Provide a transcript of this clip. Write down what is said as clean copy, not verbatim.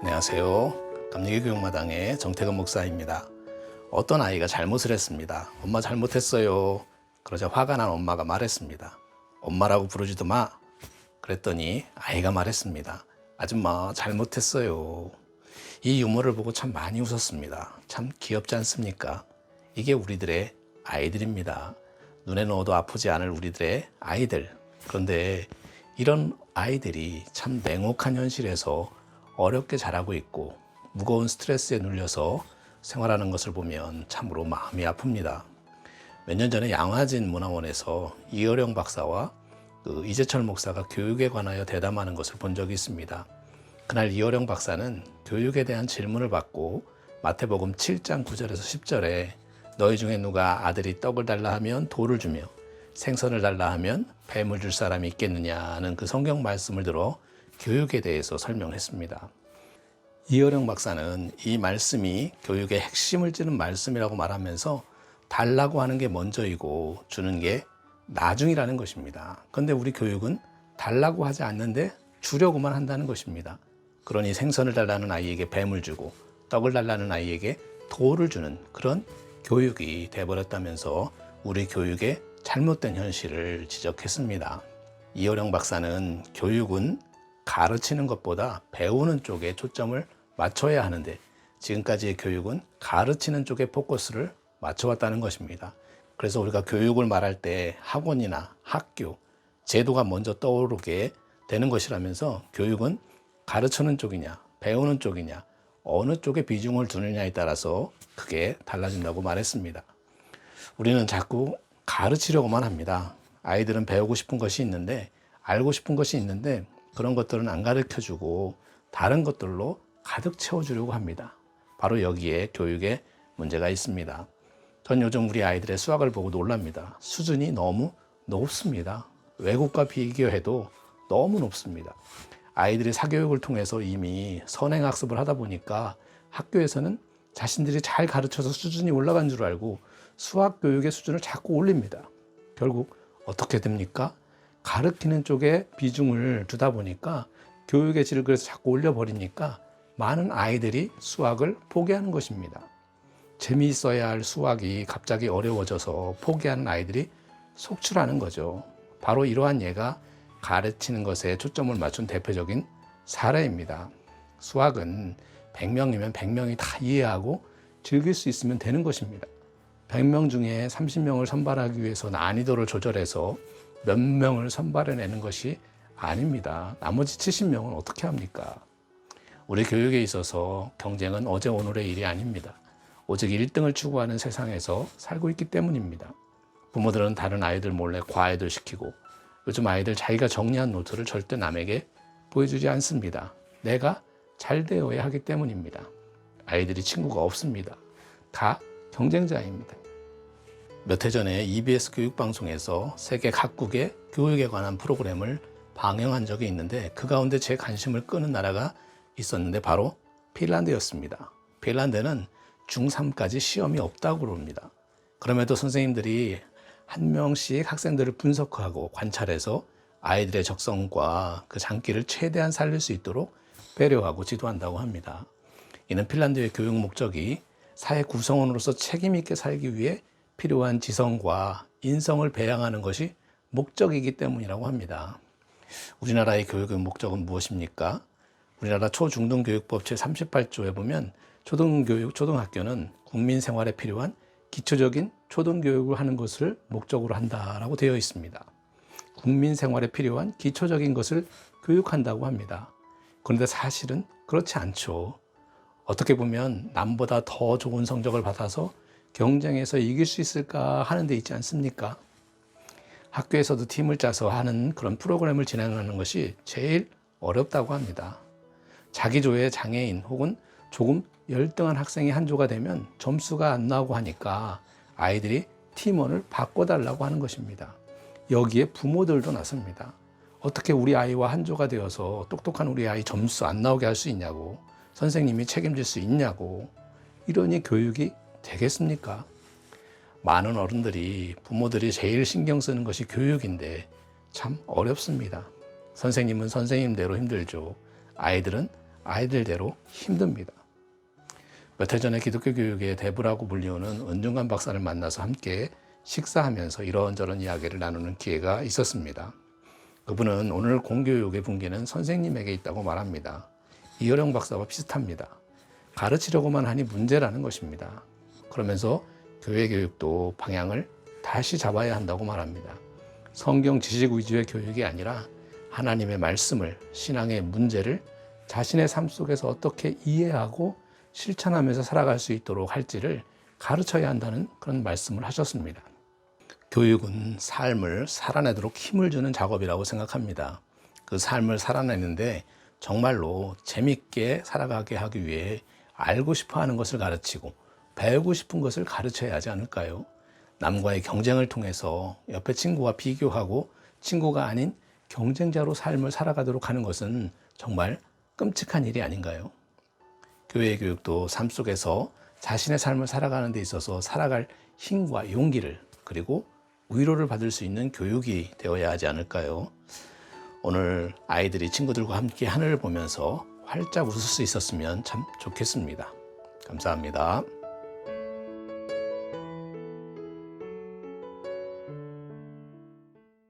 안녕하세요. 감리교 교육마당의 정태근 목사입니다. 어떤 아이가 잘못을 했습니다. 엄마 잘못했어요. 그러자 화가 난 엄마가 말했습니다. 엄마라고 부르지도 마. 그랬더니 아이가 말했습니다. 아줌마 잘못했어요. 이 유머를 보고 참 많이 웃었습니다. 참 귀엽지 않습니까? 이게 우리들의 아이들입니다. 눈에 넣어도 아프지 않을 우리들의 아이들. 그런데 이런 아이들이 참 냉혹한 현실에서 어렵게 자라고 있고 무거운 스트레스에 눌려서 생활하는 것을 보면 참으로 마음이 아픕니다. 몇 년 전에 양화진 문화원에서 이어령 박사와 이재철 목사가 교육에 관하여 대담하는 것을 본 적이 있습니다. 그날 이어령 박사는 교육에 대한 질문을 받고 마태복음 7장 9절에서 10절에 너희 중에 누가 아들이 떡을 달라 하면 돌을 주며 생선을 달라 하면 뱀을 줄 사람이 있겠느냐는 그 성경 말씀을 들어 교육에 대해서 설명했습니다. 이어령 박사는 이 말씀이 교육의 핵심을 찌는 말씀이라고 말하면서 달라고 하는 게 먼저이고 주는 게 나중이라는 것입니다. 그런데 우리 교육은 달라고 하지 않는데 주려고만 한다는 것입니다. 그러니 생선을 달라는 아이에게 뱀을 주고 떡을 달라는 아이에게 돌을 주는 그런 교육이 돼버렸다면서 우리 교육의 잘못된 현실을 지적했습니다. 이어령 박사는 교육은 가르치는 것보다 배우는 쪽에 초점을 맞춰야 하는데 지금까지의 교육은 가르치는 쪽에 포커스를 맞춰왔다는 것입니다. 그래서 우리가 교육을 말할 때 학원이나 학교, 제도가 먼저 떠오르게 되는 것이라면서 교육은 가르치는 쪽이냐, 배우는 쪽이냐, 어느 쪽에 비중을 두느냐에 따라서 크게 달라진다고 말했습니다. 우리는 자꾸 가르치려고만 합니다. 아이들은 배우고 싶은 것이 있는데, 알고 싶은 것이 있는데 그런 것들은 안 가르쳐주고 다른 것들로 가득 채워주려고 합니다. 바로 여기에 교육에 문제가 있습니다. 전 요즘 우리 아이들의 수학을 보고 놀랍니다. 수준이 너무 높습니다. 외국과 비교해도 너무 높습니다. 아이들이 사교육을 통해서 이미 선행학습을 하다 보니까 학교에서는 자신들이 잘 가르쳐서 수준이 올라간 줄 알고 수학 교육의 수준을 자꾸 올립니다. 결국 어떻게 됩니까? 가르치는 쪽에 비중을 두다 보니까 교육의 질을 그래서 자꾸 올려버리니까 많은 아이들이 수학을 포기하는 것입니다. 재미있어야 할 수학이 갑자기 어려워져서 포기하는 아이들이 속출하는 거죠. 바로 이러한 예가 가르치는 것에 초점을 맞춘 대표적인 사례입니다. 수학은 100명이면 100명이 다 이해하고 즐길 수 있으면 되는 것입니다. 100명 중에 30명을 선발하기 위해서 난이도를 조절해서 몇 명을 선발해내는 것이 아닙니다. 나머지 70명은 어떻게 합니까? 우리 교육에 있어서 경쟁은 어제 오늘의 일이 아닙니다. 오직 1등을 추구하는 세상에서 살고 있기 때문입니다. 부모들은 다른 아이들 몰래 과외도 시키고 요즘 아이들 자기가 정리한 노트를 절대 남에게 보여주지 않습니다. 내가 잘 되어야 하기 때문입니다. 아이들이 친구가 없습니다. 다 경쟁자입니다. 몇 해 전에 EBS 교육방송에서 세계 각국의 교육에 관한 프로그램을 방영한 적이 있는데 그 가운데 제 관심을 끄는 나라가 있었는데 바로 핀란드였습니다. 핀란드는 중3까지 시험이 없다고 그럽니다. 그럼에도 선생님들이 한 명씩 학생들을 분석하고 관찰해서 아이들의 적성과 그 장기를 최대한 살릴 수 있도록 배려하고 지도한다고 합니다. 이는 핀란드의 교육 목적이 사회 구성원으로서 책임 있게 살기 위해 필요한 지성과 인성을 배양하는 것이 목적이기 때문이라고 합니다. 우리나라의 교육의 목적은 무엇입니까? 우리나라 초중등교육법 제38조에 보면 초등학교는 국민 생활에 필요한 기초적인 초등교육을 하는 것을 목적으로 한다라고 되어 있습니다. 국민 생활에 필요한 기초적인 것을 교육한다고 합니다. 그런데 사실은 그렇지 않죠. 어떻게 보면 남보다 더 좋은 성적을 받아서 경쟁에서 이길 수 있을까 하는 데 있지 않습니까? 학교에서도 팀을 짜서 하는 그런 프로그램을 진행하는 것이 제일 어렵다고 합니다. 자기조의 장애인 혹은 조금 열등한 학생이 한 조가 되면 점수가 안 나오고 하니까 아이들이 팀원을 바꿔달라고 하는 것입니다. 여기에 부모들도 나섭니다. 어떻게 우리 아이와 한 조가 되어서 똑똑한 우리 아이 점수 안 나오게 할 수 있냐고, 선생님이 책임질 수 있냐고, 이러니 교육이 되겠습니까? 많은 어른들이 부모들이 제일 신경 쓰는 것이 교육인데 참 어렵습니다. 선생님은 선생님대로 힘들죠. 아이들은 아이들대로 힘듭니다. 몇 해 전에 기독교 교육의 대부라고 불리우는 은중관 박사를 만나서 함께 식사하면서 이런저런 이야기를 나누는 기회가 있었습니다. 그분은 오늘 공교육의 분기는 선생님에게 있다고 말합니다. 이어령 박사와 비슷합니다. 가르치려고만 하니 문제라는 것입니다. 그러면서 교회 교육도 방향을 다시 잡아야 한다고 말합니다. 성경 지식 위주의 교육이 아니라 하나님의 말씀을, 신앙의 문제를 자신의 삶 속에서 어떻게 이해하고 실천하면서 살아갈 수 있도록 할지를 가르쳐야 한다는 그런 말씀을 하셨습니다. 교육은 삶을 살아내도록 힘을 주는 작업이라고 생각합니다. 그 삶을 살아내는데 정말로 재밌게 살아가게 하기 위해 알고 싶어 하는 것을 가르치고 배우고 싶은 것을 가르쳐야 하지 않을까요? 남과의 경쟁을 통해서 옆에 친구와 비교하고 친구가 아닌 경쟁자로 삶을 살아가도록 하는 것은 정말 끔찍한 일이 아닌가요? 교회 교육도 삶 속에서 자신의 삶을 살아가는 데 있어서 살아갈 힘과 용기를 그리고 위로를 받을 수 있는 교육이 되어야 하지 않을까요? 오늘 아이들이 친구들과 함께 하늘을 보면서 활짝 웃을 수 있었으면 참 좋겠습니다. 감사합니다.